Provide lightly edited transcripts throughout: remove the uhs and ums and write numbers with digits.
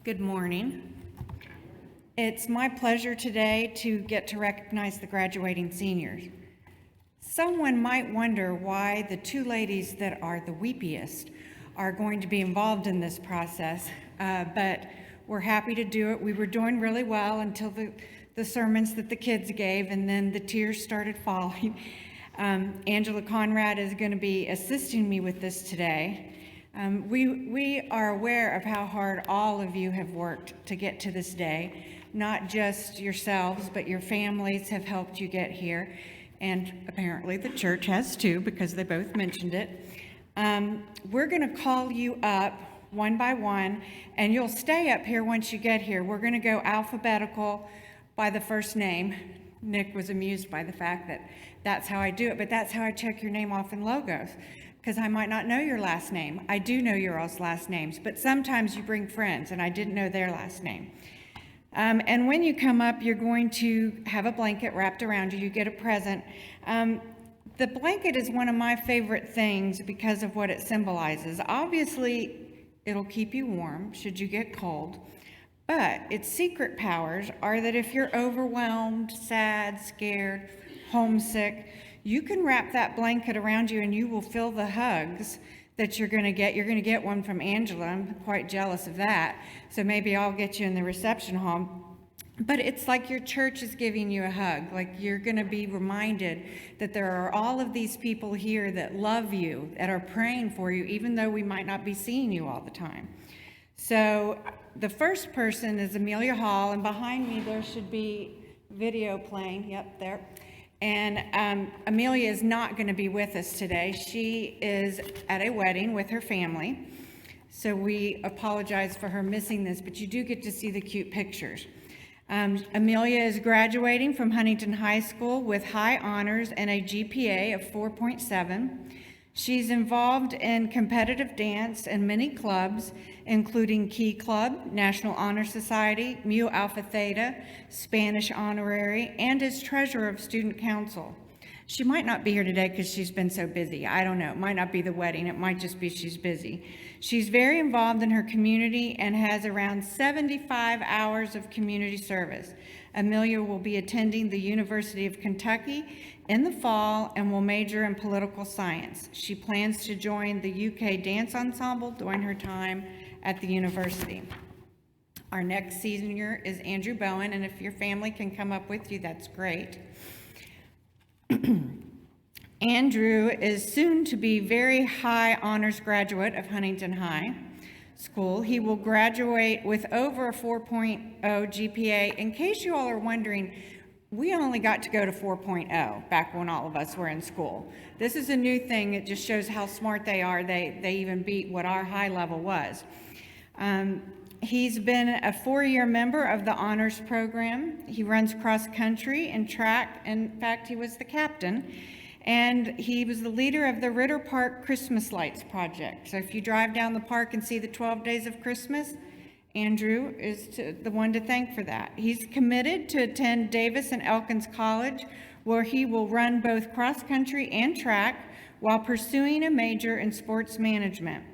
Good morning. It's my pleasure today to get to recognize the graduating seniors. Someone might wonder why the two ladies that are the weepiest are going to be involved in this process, but we're happy to do it. We were doing really well until the sermons that the kids gave, and then the tears started falling. Angela Konrad is going to be assisting me with this today. We are aware of how hard all of you have worked to get to this day. Not just yourselves, but your families have helped you get here. And apparently the church has too, because they both mentioned it. We're going to call you up one by one, and you'll stay up here once you get here. We're going to go alphabetical by the first name. Nick was amused by the fact that that's how I do it, but that's how I check your name off in logos, because I might not know your last name. I do know your all's last names, but sometimes you bring friends, and I didn't know their last name. And when you come up, you're going to have a blanket wrapped around you. You get a present. The blanket is one of my favorite things because of what it symbolizes. Obviously, it'll keep you warm should you get cold, but its secret powers are that if you're overwhelmed, sad, scared, homesick, you can wrap that blanket around you and you will feel the hugs that you're going to get. You're going to get one from Angela. I'm quite jealous of that. So maybe I'll get you in the reception hall. But it's like your church is giving you a hug. Like you're going to be reminded that there are all of these people here that love you, that are praying for you, even though we might not be seeing you all the time. So the first person is Amelia Hall, and behind me there should be video playing. Yep, there. And Amelia is not going to be with us today. She is at a wedding with her family. So we apologize for her missing this, but you do get to see the cute pictures. Amelia is graduating from Huntington High School with high honors and a GPA of 4.7. She's involved in competitive dance and many clubs, including Key Club, National Honor Society, Mu Alpha Theta, Spanish Honorary, and is treasurer of Student Council. She might not be here today because she's been so busy. I don't know. It might not be the wedding. It might just be she's busy. She's very involved in her community and has around 75 hours of community service. Amelia will be attending the University of Kentucky in the fall and will major in political science. She plans to join the UK Dance Ensemble during her time at the university. Our next senior is Andrew Bowen, and if your family can come up with you, that's great. Andrew is soon to be very high honors graduate of Huntington High School. He will graduate with over a 4.0 GPA. In case you all are wondering, we only got to go to 4.0 back when all of us were in school. This is a new thing. It just shows how smart they are. They even beat what our high level was. He's been a 4-year member of the honors program. He runs cross country and track. In fact, he was the captain. And he was the leader of the Ritter Park Christmas Lights project. So if you drive down the park and see the 12 Days of Christmas, Andrew is the one to thank for that. He's committed to attend Davis and Elkins College, where he will run both cross country and track while pursuing a major in sports management.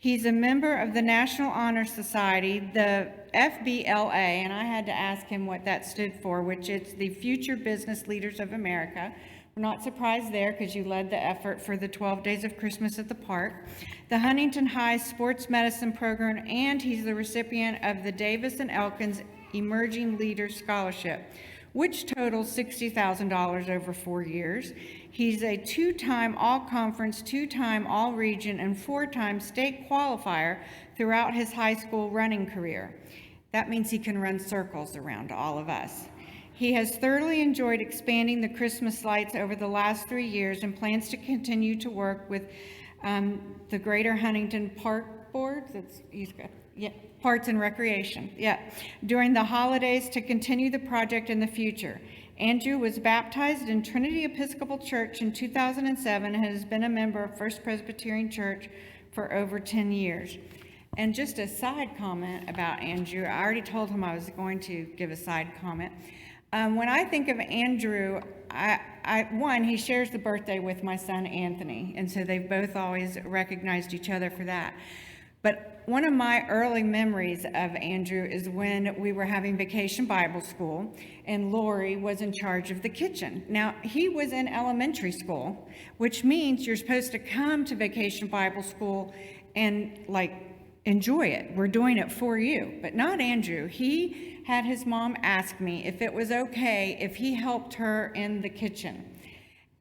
He's a member of the National Honor Society, the FBLA, and I had to ask him what that stood for, which is the Future Business Leaders of America. We're not surprised there because you led the effort for the 12 Days of Christmas at the park. The Huntington High Sports Medicine Program, and he's the recipient of the Davis and Elkins Emerging Leaders Scholarship, which totals $60,000 over 4 years. He's a 2-time All-Conference, 2-time All-Region, and 4-time state qualifier throughout his high school running career. That means he can run circles around all of us. He has thoroughly enjoyed expanding the Christmas lights over the last 3 years and plans to continue to work with the Greater Huntington Park Board. Parks and Recreation, during the holidays to continue the project in the future. Andrew was baptized in Trinity Episcopal Church in 2007 and has been a member of First Presbyterian Church for over 10 years. And just a side comment about Andrew, I already told him I was going to give a side comment. When I think of Andrew, one, he shares the birthday with my son Anthony, and so they've both always recognized each other for that. But one of my early memories of Andrew is when we were having vacation Bible school and Lori was in charge of the kitchen. Now, he was in elementary school, which means you're supposed to come to vacation Bible school and enjoy it. We're doing it for you, but not Andrew. He had his mom ask me if it was okay if he helped her in the kitchen.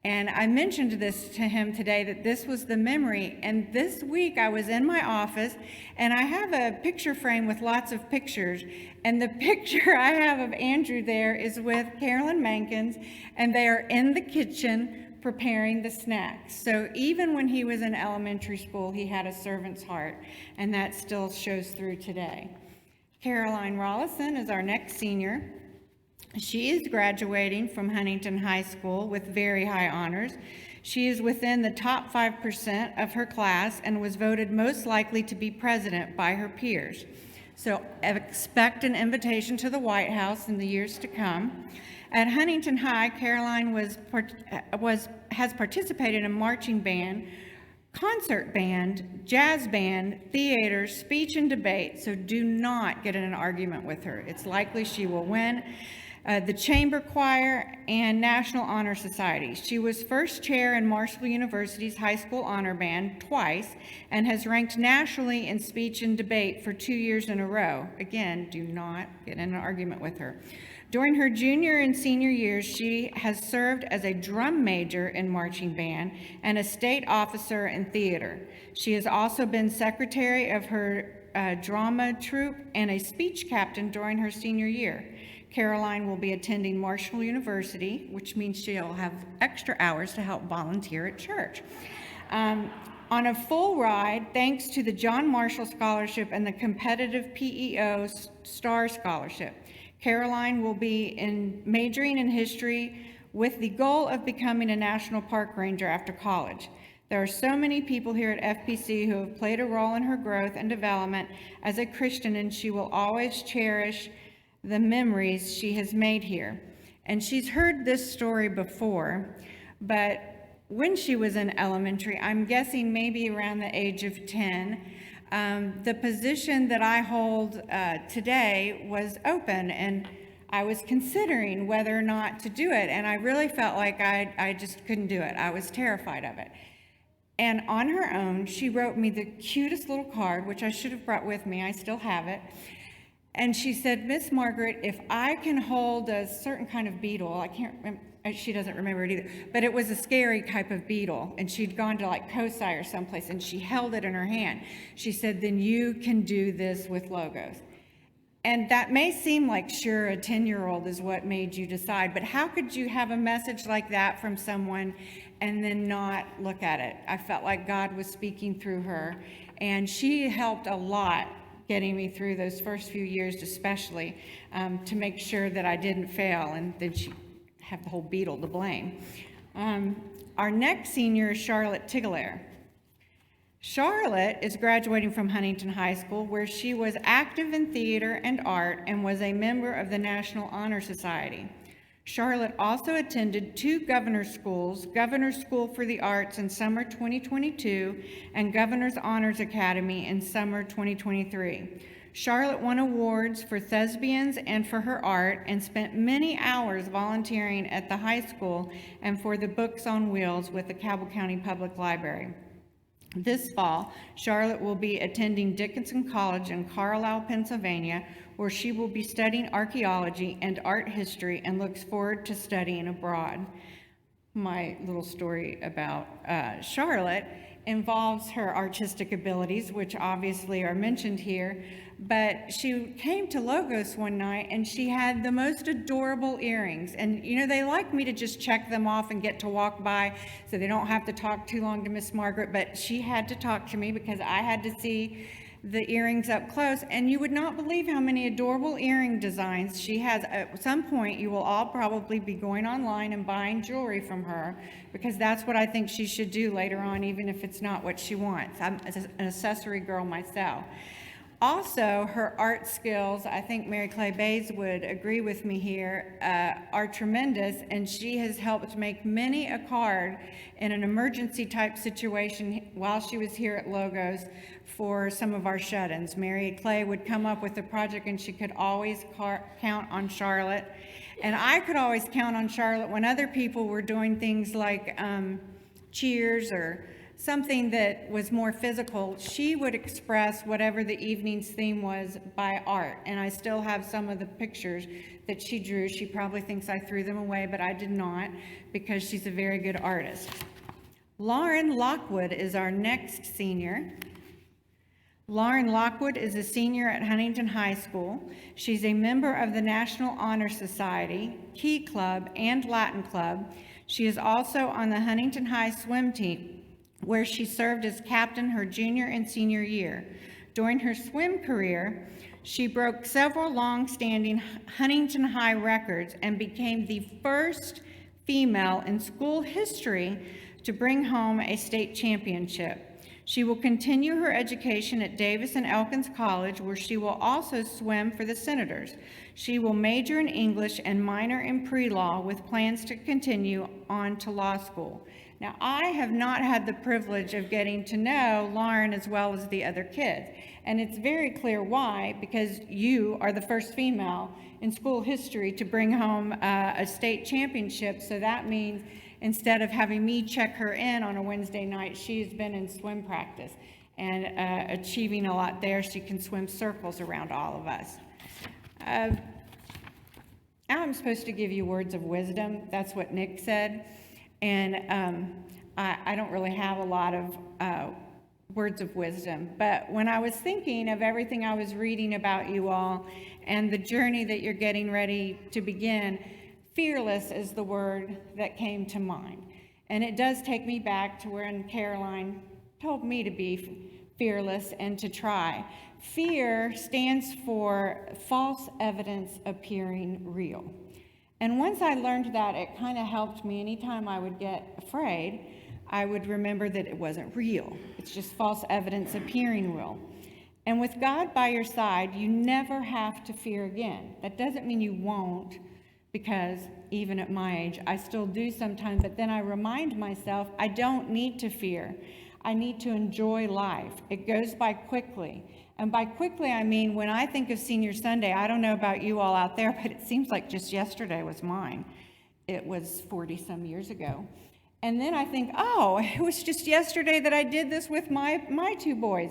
And I mentioned this to him today, that this was the memory. And this week I was in my office and I have a picture frame with lots of pictures. And the picture I have of Andrew there is with Carolyn Mankins, and they are in the kitchen preparing the snacks. So even when he was in elementary school, he had a servant's heart, and that still shows through today. Caroline Rollyson is our next senior. She is graduating from Huntington High School with very high honors. She is within the top 5% of her class and was voted most likely to be president by her peers. So expect an invitation to the White House in the years to come. At Huntington High, Caroline has participated in marching band, concert band, jazz band, theater, speech, and debate, so do not get in an argument with her. It's likely she will win. The Chamber Choir, and National Honor Society. She was first chair in Marshall University's High School Honor Band twice and has ranked nationally in speech and debate for 2 years in a row. Again, do not get in an argument with her. During her junior and senior years, she has served as a drum major in marching band and a state officer in theater. She has also been secretary of her drama troupe and a speech captain during her senior year. Caroline will be attending Marshall University, which means she'll have extra hours to help volunteer at church. On a full ride, thanks to the John Marshall Scholarship and the competitive PEO STAR Scholarship. Caroline will be majoring in history with the goal of becoming a national park ranger after college. There are so many people here at FPC who have played a role in her growth and development as a Christian, and she will always cherish the memories she has made here. And she's heard this story before, but when she was in elementary, I'm guessing maybe around the age of 10, the position that I hold today was open, and I was considering whether or not to do it, and I really felt like I just couldn't do it. I was terrified of it. And on her own, she wrote me the cutest little card, which I should have brought with me. I still have it. And she said, "Miss Margaret, if I can hold a certain kind of beetle," I can't remember, she doesn't remember it either, but it was a scary type of beetle, and she'd gone to like COSI or someplace, and she held it in her hand. She said, "Then you can do this with Logos." And that may seem like, sure, a 10-year-old is what made you decide, but how could you have a message like that from someone and then not look at it? I felt like God was speaking through her, and she helped a lot getting me through those first few years, especially to make sure that I didn't fail, and then she have the whole beetle to blame. Our next senior is Charlotte Tigchelaar. Charlotte is graduating from Huntington High School, where she was active in theater and art and was a member of the National Honor Society. Charlotte also attended 2 governor's schools, Governor's School for the Arts in summer 2022 and Governor's Honors Academy in summer 2023. Charlotte won awards for thespians and for her art and spent many hours volunteering at the high school and for the Books on Wheels with the Cabell County Public Library. This fall, Charlotte will be attending Dickinson College in Carlisle, Pennsylvania, where she will be studying archaeology and art history and looks forward to studying abroad. My little story about Charlotte involves her artistic abilities, which obviously are mentioned here, but she came to Logos one night and she had the most adorable earrings. And you know, they like me to just check them off and get to walk by so they don't have to talk too long to Miss Margaret, but she had to talk to me because I had to see the earrings up close, and you would not believe how many adorable earring designs she has. At some point, you will all probably be going online and buying jewelry from her, because that's what I think she should do later on, even if it's not what she wants. I'm an accessory girl myself. Also, her art skills, I think Mary Clay Bays would agree with me here, are tremendous, and she has helped make many a card in an emergency type situation while she was here at Logos for some of our shut-ins. Mary Clay would come up with a project and she could always count on Charlotte. And I could always count on Charlotte when other people were doing things like cheers or something that was more physical. She would express whatever the evening's theme was by art. And I still have some of the pictures that she drew. She probably thinks I threw them away, but I did not, because she's a very good artist. Lauren Lockwood is our next senior. Lauren Lockwood is a senior at Huntington High School. She's a member of the National Honor Society, Key Club, and Latin Club. She is also on the Huntington High swim team, where she served as captain her junior and senior year. During her swim career, she broke several long-standing Huntington High records and became the first female in school history to bring home a state championship. She will continue her education at Davis and Elkins College, where she will also swim for the Senators. She will major in English and minor in pre-law, with plans to continue on to law school. Now, I have not had the privilege of getting to know Lauren as well as the other kids, and it's very clear why, because you are the first female in school history to bring home a state championship. So that means instead of having me check her in on a Wednesday night, she's been in swim practice and achieving a lot there. She can swim circles around all of us. I'm supposed to give you words of wisdom. That's what Nick said. And I don't really have a lot of words of wisdom. But when I was thinking of everything I was reading about you all and the journey that you're getting ready to begin, fearless is the word that came to mind. And it does take me back to when Caroline told me to be fearless and to try. Fear stands for false evidence appearing real. And once I learned that, it kind of helped me. Anytime I would get afraid, I would remember that it wasn't real. It's just false evidence appearing real. And with God by your side, you never have to fear again. That doesn't mean you won't, because even at my age, I still do sometimes, but then I remind myself I don't need to fear. I need to enjoy life. It goes by quickly. And by quickly, I mean, when I think of Senior Sunday, I don't know about you all out there, but it seems like just yesterday was mine. It was 40-some years ago. And then I think, oh, it was just yesterday that I did this with my two boys.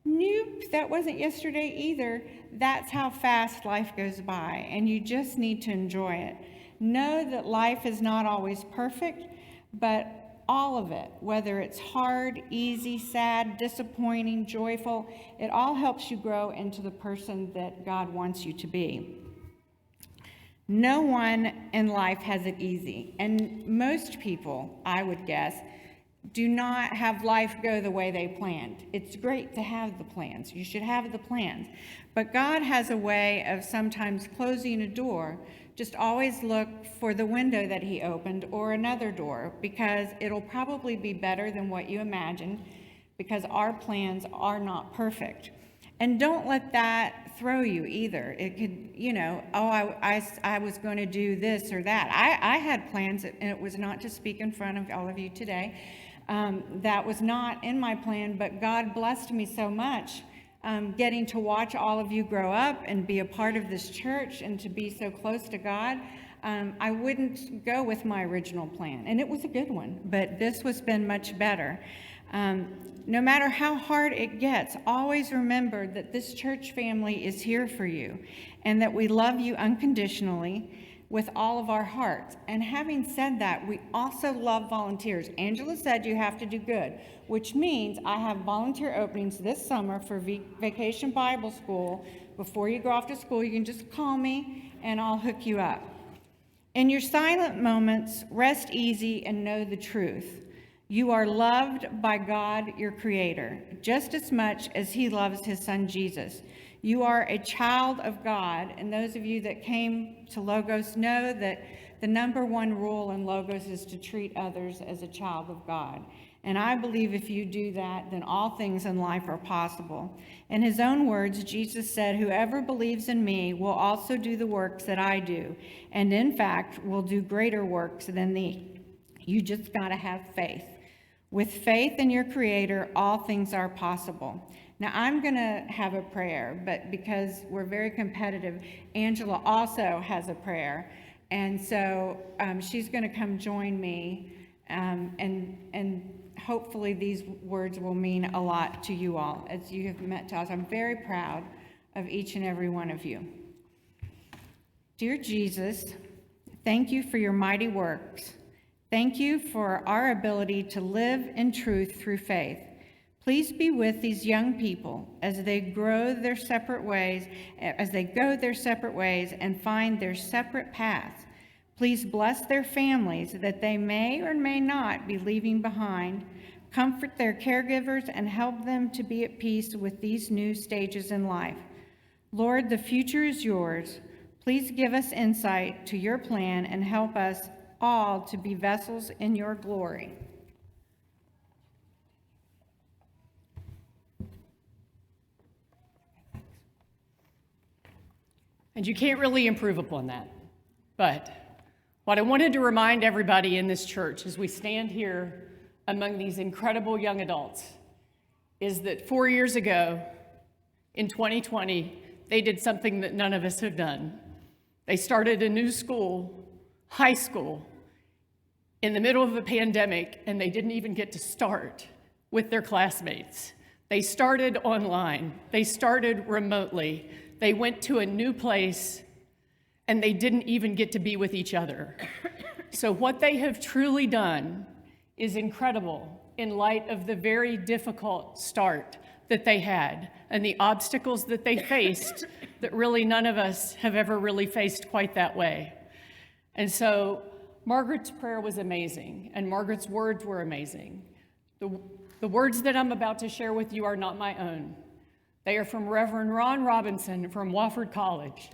Nope, that wasn't yesterday either. That's how fast life goes by, and you just need to enjoy it. Know that life is not always perfect, but all of it, whether it's hard, easy, sad, disappointing, joyful, it all helps you grow into the person that God wants you to be. No one in life has it easy, and most people, I would guess, do not have life go the way they planned. It's great to have the plans. You should have the plans. But God has a way of sometimes closing a door. Just always look for the window that he opened or another door, because it'll probably be better than what you imagined, because our plans are not perfect. And don't let that throw you either. It could, I was going to do this or that. I had plans, and it was not to speak in front of all of you today. That was not in my plan, but God blessed me so much getting to watch all of you grow up and be a part of this church and to be so close to God. I wouldn't go with my original plan, and it was a good one, but this has been much better. No matter how hard it gets, always remember that this church family is here for you and that we love you unconditionally with all of our hearts. And having said that, we also love volunteers. Angela said you have to do good, which means I have volunteer openings this summer for Vacation Bible School. Before you go off to school, you can just call me and I'll hook you up. In your silent moments, rest easy and know the truth. You are loved by God, your Creator, just as much as he loves his son, Jesus. You are a child of God, and those of you that came to Logos know that the number one rule in Logos is to treat others as a child of God. And I believe if you do that, then all things in life are possible. In his own words, Jesus said, "Whoever believes in me will also do the works that I do, and in fact will do greater works than these." You just got to have faith. With faith in your Creator, all things are possible. Now, I'm going to have a prayer, but because we're very competitive, Angela also has a prayer. And so she's going to come join me, and hopefully these words will mean a lot to you all as you have met to us. I'm very proud of each and every one of you. Dear Jesus, thank you for your mighty works. Thank you for our ability to live in truth through faith. Please be with these young people as they go their separate ways and find their separate paths. Please bless their families that they may or may not be leaving behind. Comfort their caregivers and help them to be at peace with these new stages in life. Lord, the future is yours. Please give us insight to your plan and help us all to be vessels in your glory. And you can't really improve upon that. But what I wanted to remind everybody in this church as we stand here among these incredible young adults is that 4 years ago, in 2020, they did something that none of us have done. They started a new school, high school, in the middle of a pandemic, and they didn't even get to start with their classmates. They started online. They started remotely. They went to a new place, and they didn't even get to be with each other. So what they have truly done is incredible in light of the very difficult start that they had and the obstacles that they faced that really none of us have ever really faced quite that way. And so Margaret's prayer was amazing, and Margaret's words were amazing. The words that I'm about to share with you are not my own. They are from Reverend Ron Robinson from Wofford College,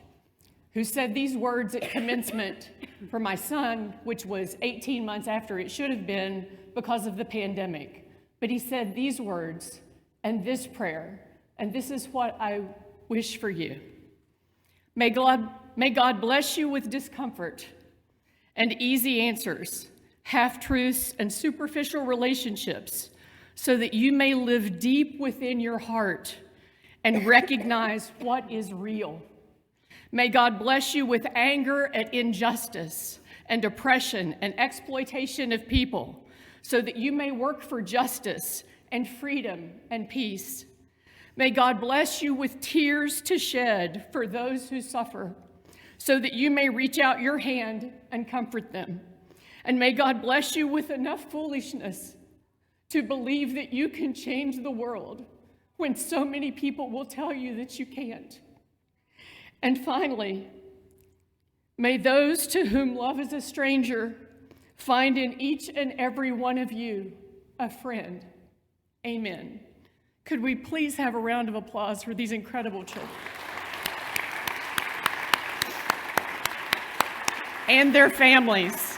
who said these words at commencement for my son, which was 18 months after it should have been because of the pandemic. But he said these words and this prayer, and this is what I wish for you. May God bless you with discomfort and easy answers, half-truths, and superficial relationships, so that you may live deep within your heart and recognize what is real. May God bless you with anger at injustice and oppression and exploitation of people, so that you may work for justice and freedom and peace. May God bless you with tears to shed for those who suffer, so that you may reach out your hand and comfort them. And may God bless you with enough foolishness to believe that you can change the world when so many people will tell you that you can't. And finally, may those to whom love is a stranger find in each and every one of you a friend. Amen. Could we please have a round of applause for these incredible children? And their families.